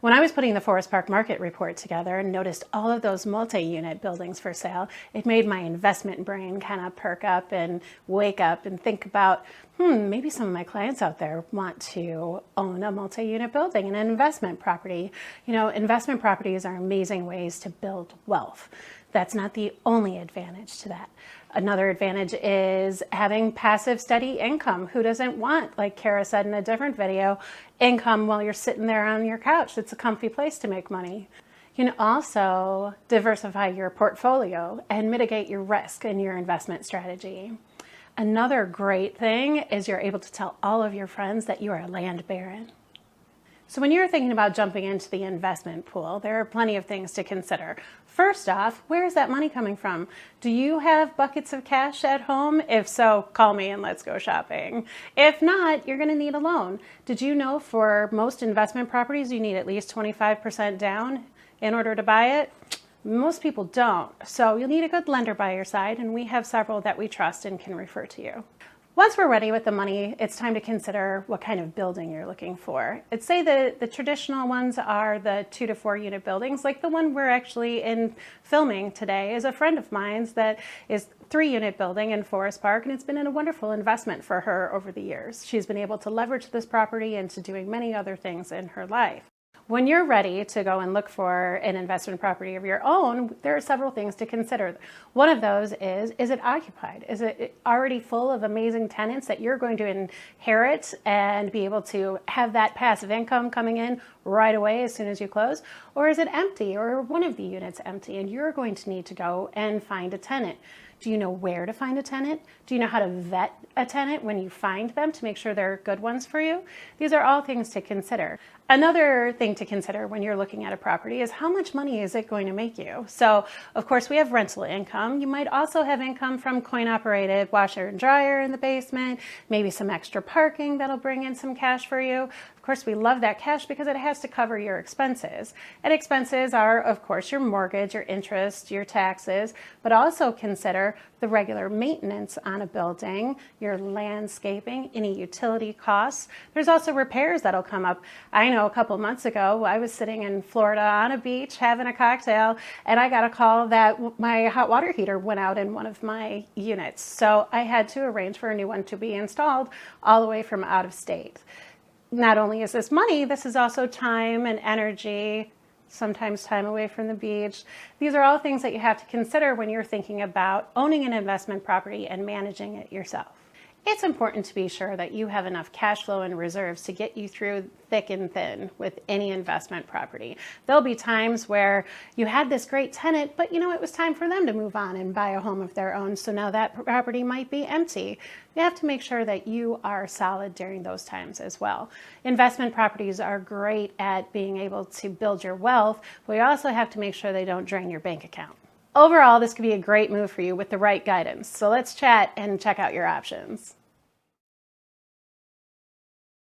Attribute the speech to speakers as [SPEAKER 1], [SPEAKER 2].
[SPEAKER 1] When I was putting the Forest Park market report together and noticed all of those multi-unit buildings for sale, it made my investment brain kind of perk up and wake up and think about, maybe some of my clients out there want to own a multi-unit building and an investment property. You know, investment properties are amazing ways to build wealth. That's not the only advantage to that. Another advantage is having passive, steady income. Who doesn't want, like Kara said in a different video, income while you're sitting there on your couch? It's a comfy place to make money. You can also diversify your portfolio and mitigate your risk in your investment strategy. Another great thing is you're able to tell all of your friends that you are a land baron. So when you're thinking about jumping into the investment pool, there are plenty of things to consider. First off, where is that money coming from? Do you have buckets of cash at home? If so, call me and let's go shopping. If not, you're going to need a loan. Did you know for most investment properties, you need at least 25% down in order to buy it? Most people don't. So you'll need a good lender by your side, and we have several that we trust and can refer to you. Once we're ready with the money, it's time to consider what kind of building you're looking for. I'd say the traditional ones are the 2 to 4 unit buildings, like the one we're actually in filming today is a friend of mine's that is 3-unit building in Forest Park, and it's been a wonderful investment for her over the years. She's been able to leverage this property into doing many other things in her life. When you're ready to go and look for an investment property of your own, there are several things to consider. One of those is it occupied? Is it already full of amazing tenants that you're going to inherit and be able to have that passive income coming in right away as soon as you close? Or is it empty, or one of the units empty, and you're going to need to go and find a tenant? Do you know where to find a tenant? Do you know how to vet a tenant when you find them to make sure they're good ones for you? These are all things to consider. Another thing to consider when you're looking at a property is how much money is it going to make you? So, of course, we have rental income. You might also have income from coin-operated washer and dryer in the basement, maybe some extra parking that'll bring in some cash for you. Of course, we love that cash because it has to cover your expenses. And expenses are, of course, your mortgage, your interest, your taxes, but also consider the regular maintenance on a building, your landscaping, any utility costs. There's also repairs that'll come up. I know a couple months ago, I was sitting in Florida on a beach having a cocktail, and I got a call that my hot water heater went out in one of my units. So I had to arrange for a new one to be installed all the way from out of state. Not only is this money, this is also time and energy, sometimes time away from the beach. These are all things that you have to consider when you're thinking about owning an investment property and managing it yourself. It's important to be sure that you have enough cash flow and reserves to get you through thick and thin with any investment property. There'll be times where you had this great tenant, but it was time for them to move on and buy a home of their own, so now that property might be empty. You have to make sure that you are solid during those times as well. Investment properties are great at being able to build your wealth, but you also have to make sure they don't drain your bank account. Overall, this could be a great move for you with the right guidance. So let's chat and check out your options.